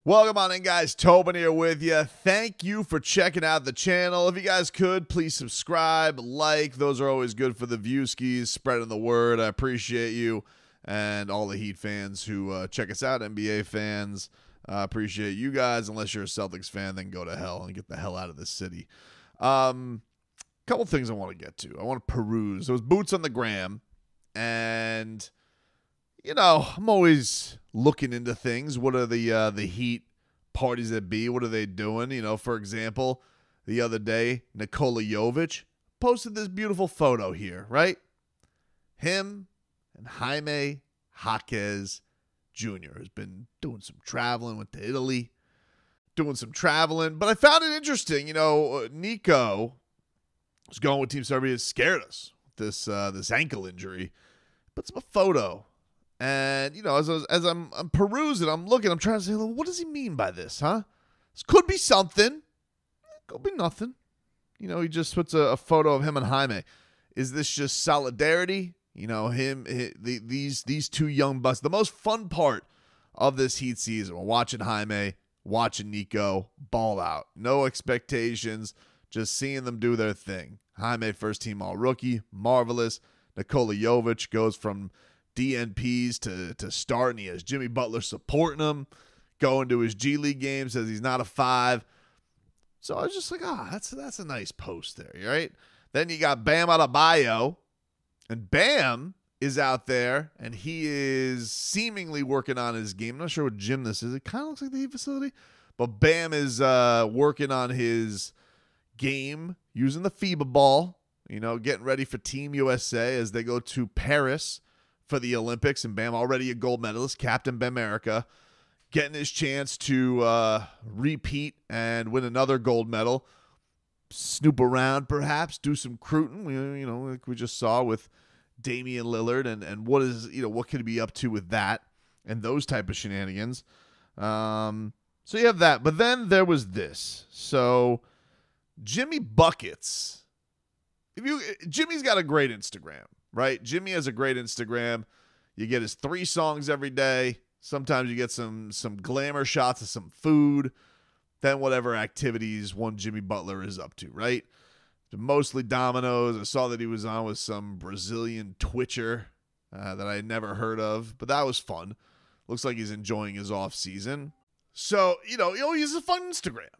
Welcome on in, guys. Tobin here with you. Thank you for checking out the channel. If you guys could, please subscribe, like. Those are always good for the viewskis, spreading the word. I appreciate you and all the Heat fans who check us out, NBA fans. Appreciate you guys. Unless you're a Celtics fan, then go to hell and get the hell out of this city. Couple things I want to get to. I want to peruse. Those boots on the gram, and you know, I'm always looking into things. What are the Heat parties that be? What are they doing? You know, for example, the other day, Nikola Jovic posted this beautiful photo here, right? Him and Jaime Jaquez Jr. has been doing some traveling, went to Italy, doing some traveling. But I found it interesting. You know, Nico was going with Team Serbia. It scared us with this ankle injury. Puts up a photo. And, you know, as I'm perusing, I'm looking, I'm trying to say, well, what does he mean by this, huh? This could be something. It could be nothing. You know, he just puts a photo of him and Jaime. Is this just solidarity? You know, these two young bucks. The most fun part of this Heat season, we're watching Jaime, watching Nico ball out. No expectations, just seeing them do their thing. Jaime, first team all-rookie, marvelous. Nikola Jovic goes from DNPs to start, and he has Jimmy Butler supporting him, going to his G League game, says he's not a 5. So I was just like, that's a nice post there, right? Then you got Bam Adebayo, and Bam is out there, and he is seemingly working on his game. I'm not sure what gym this is. It kind of looks like the Heat facility, but Bam is working on his game using the FIBA ball, you know, getting ready for Team USA as they go to Paris for the Olympics, and Bam already a gold medalist, Captain Bamerica, getting his chance to repeat and win another gold medal, snoop around perhaps, do some recruiting, you know, like we just saw with Damian Lillard, and what is, you know, what could he be up to with that and those type of shenanigans. So you have that, but then there was this. So Jimmy Buckets, Jimmy's got a great Instagram. Right? Jimmy has a great Instagram. You get his 3 songs every day. Sometimes you get some glamour shots of some food. Then whatever activities one Jimmy Butler is up to, right? Mostly dominoes. I saw that he was on with some Brazilian Twitcher that I had never heard of. But that was fun. Looks like he's enjoying his off season. So, you know, he has a fun Instagram.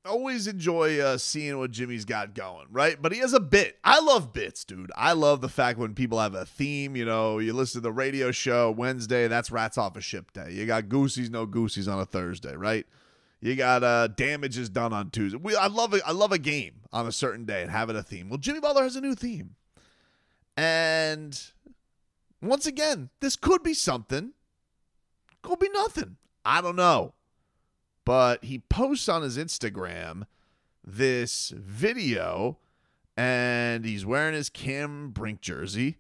Always enjoy seeing what Jimmy's got going, right? But he has a bit. I love bits, dude. I love the fact when people have a theme. You know, you listen to the radio show Wednesday, that's Rats Off a Ship Day. You got Goosey's, no Goosey's on a Thursday, right? You got Damages done on Tuesday. I love a game on a certain day and having a theme. Well, Jimmy Butler has a new theme. And once again, this could be something. Could be nothing. I don't know. But he posts on his Instagram this video, and he's wearing his Cam Brink jersey,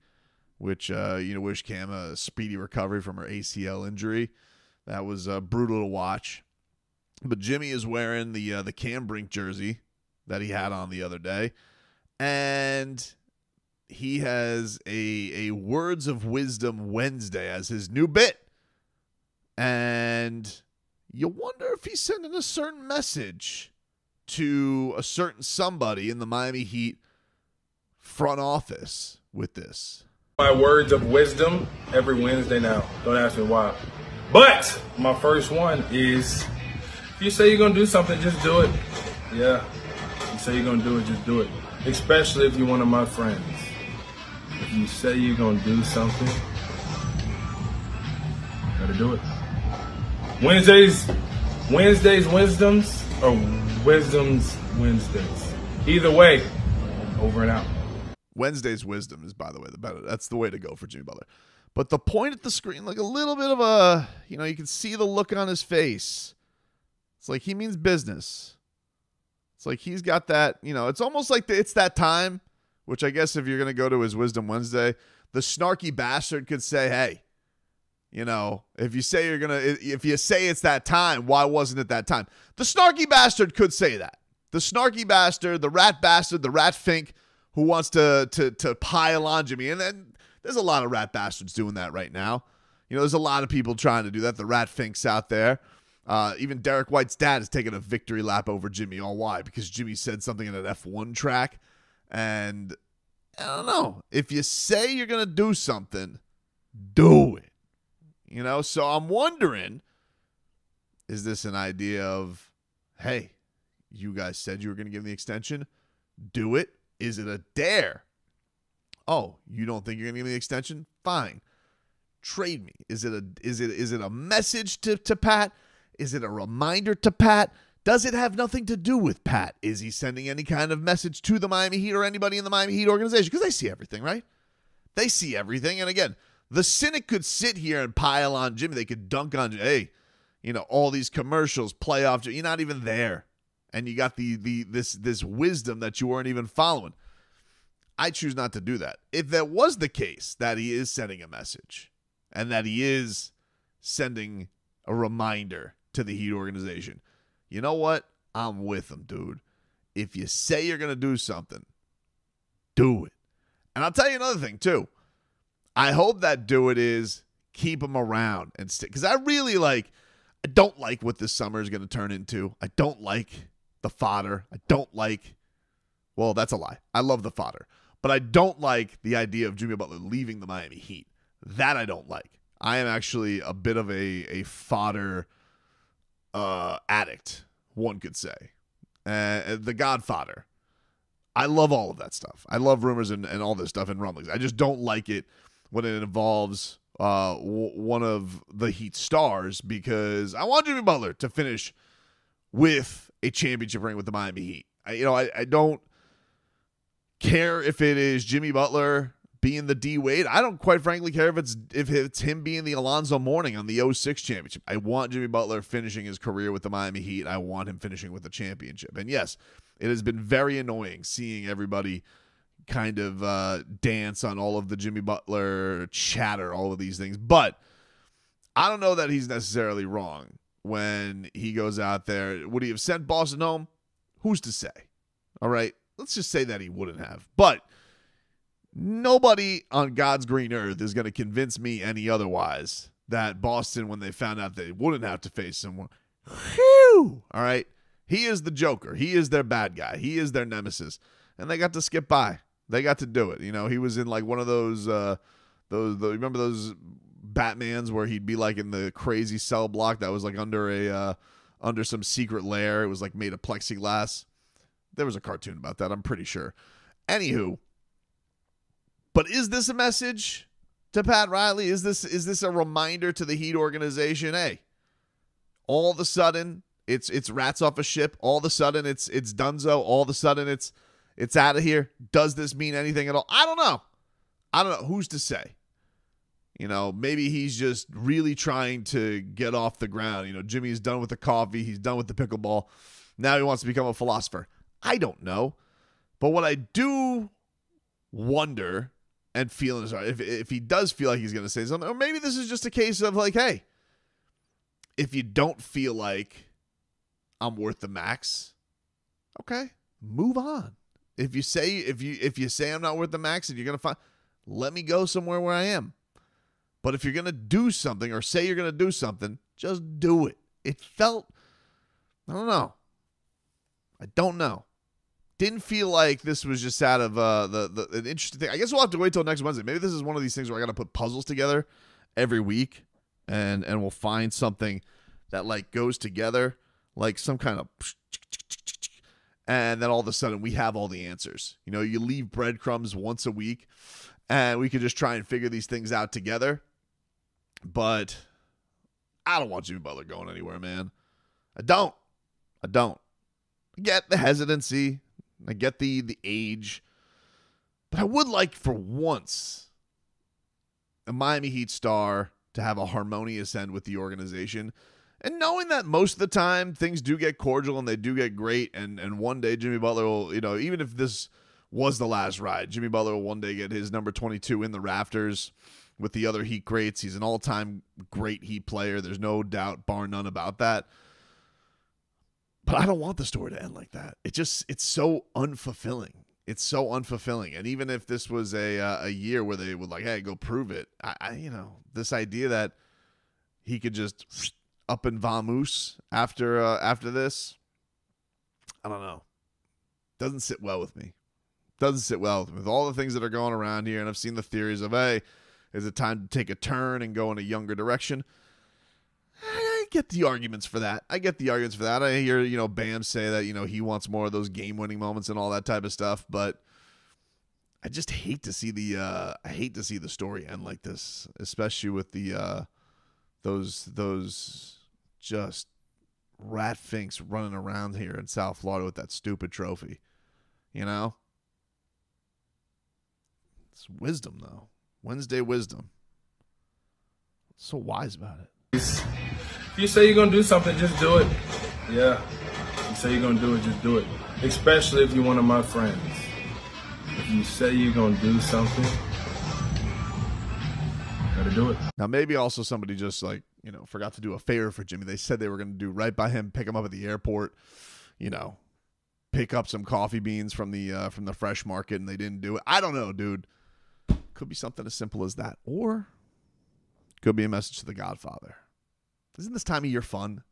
which, you know, wish Cam a speedy recovery from her ACL injury. That was brutal to watch. But Jimmy is wearing the Cam Brink jersey that he had on the other day, and he has a Words of Wisdom Wednesday as his new bit. And you wonder if he's sending a certain message to a certain somebody in the Miami Heat front office with this. My words of wisdom every Wednesday now. Don't ask me why. But my first one is, if you say you're going to do something, just do it. Yeah. If you say you're going to do it, just do it. Especially if you're one of my friends. If you say you're going to do something, gotta do it. Wednesdays wisdoms, or wisdoms Wednesdays. Either way, over and out. Wednesday's wisdom is, by the way, the better. That's the way to go for Jimmy Butler. But the point at the screen, like a little bit of a, you know, you can see the look on his face. It's like he means business. It's like he's got that, you know, it's almost like it's that time, which I guess if you're going to go to his Wisdom Wednesday, the snarky bastard could say, hey, you know, if you say it's that time, why wasn't it that time? The snarky bastard could say that. The snarky bastard, the rat fink who wants to pile on Jimmy. And then there's a lot of rat bastards doing that right now. You know, there's a lot of people trying to do that. The rat finks out there. Even Derek White's dad has taken a victory lap over Jimmy. All why? Because Jimmy said something in an F1 track. And I don't know. If you say you're going to do something, do it. You know, so I'm wondering, is this an idea of, hey, you guys said you were going to give me the extension? Do it. Is it a dare? Oh, you don't think you're going to give me the extension? Fine. Trade me. Is it a message to Pat? Is it a reminder to Pat? Does it have nothing to do with Pat? Is he sending any kind of message to the Miami Heat or anybody in the Miami Heat organization? Because they see everything, right? They see everything. And again, the cynic could sit here and pile on Jimmy. They could dunk on, hey, you know, all these commercials, playoffs. You're not even there. And you got this wisdom that you weren't even following. I choose not to do that. If that was the case, that he is sending a message and that he is sending a reminder to the Heat organization, you know what? I'm with him, dude. If you say you're going to do something, do it. And I'll tell you another thing, too. I hope that do it is keep him around and stick. Because I don't like what this summer is going to turn into. I don't like the fodder. Well, that's a lie. I love the fodder. But I don't like the idea of Jimmy Butler leaving the Miami Heat. That I don't like. I am actually a bit of a fodder addict, one could say. The Godfather. I love all of that stuff. I love rumors and all this stuff and rumblings. I just don't like it when it involves one of the Heat stars, because I want Jimmy Butler to finish with a championship ring with the Miami Heat. I don't care if it is Jimmy Butler being the D Wade. I don't quite frankly care if it's him being the Alonzo Mourning on the 06 championship. I want Jimmy Butler finishing his career with the Miami Heat. I want him finishing with the championship. And yes, it has been very annoying seeing everybody kind of dance on all of the Jimmy Butler chatter, all of these things. But I don't know that he's necessarily wrong when he goes out there. Would he have sent Boston home? Who's to say? All right. Let's just say that he wouldn't have. But nobody on God's green earth is going to convince me any otherwise that Boston, when they found out they wouldn't have to face someone, whew, all right, he is the Joker. He is their bad guy. He is their nemesis. And they got to skip by. They got to do it. You know, he was in like one of those remember those Batmans where he'd be like in the crazy cell block that was like under some secret lair. It was like made of plexiglass. There was a cartoon about that, I'm pretty sure. Anywho, but is this a message to Pat Riley? Is this a reminder to the Heat organization? Hey, all of a sudden it's rats off a ship. All of a sudden it's donezo. All of a sudden it's out of here. Does this mean anything at all? I don't know. Who's to say? You know, maybe he's just really trying to get off the ground. You know, Jimmy's done with the coffee. He's done with the pickleball. Now he wants to become a philosopher. I don't know. But what I do wonder and feel is if he does feel like he's going to say something, or maybe this is just a case of like, hey, if you don't feel like I'm worth the max, okay, move on. If you say I'm not worth the max and you're going to let me go somewhere where I am. But if you're going to do something or say you're going to do something, just do it. It felt, I don't know. Didn't feel like this was just out of an interesting thing. I guess we'll have to wait till next Wednesday. Maybe this is one of these things where I got to put puzzles together every week, and we'll find something that like goes together, like some kind of, and then all of a sudden we have all the answers. You know, you leave breadcrumbs once a week, and we could just try and figure these things out together. But I don't want Jimmy Butler going anywhere, man. I don't. I get the hesitancy. I get the age. But I would like for once a Miami Heat star to have a harmonious end with the organization. And knowing that most of the time things do get cordial and they do get great. And one day Jimmy Butler will, you know, even if this was the last ride, Jimmy Butler will one day get his number 22 in the rafters with the other Heat greats. He's an all-time great Heat player. There's no doubt, bar none about that. But I don't want the story to end like that. It's so unfulfilling. It's so unfulfilling. And even if this was a year where they would like, hey, go prove it. I this idea that he could just up in Vamoose after this. I don't know. Doesn't sit well with me. Doesn't sit well with me. With all the things that are going around here, and I've seen the theories of, hey, is it time to take a turn and go in a younger direction? I get the arguments for that. I hear, Bam say that, he wants more of those game-winning moments and all that type of stuff, but I just hate to see the story end like this, especially with the those just rat finks running around here in South Florida with that stupid trophy. It's wisdom, though. Wednesday wisdom. So wise about it. If you say you're going to do something, just do it. Yeah. If you say you're going to do it, just do it. Especially if you're one of my friends. If you say you're going to do something, gotta do it. Now, maybe also somebody just forgot to do a favor for Jimmy. They said they were going to do right by him, pick him up at the airport, pick up some coffee beans from the fresh market, and they didn't do it. I don't know, dude. Could be something as simple as that. Or could be a message to the Godfather. Isn't this time of year fun?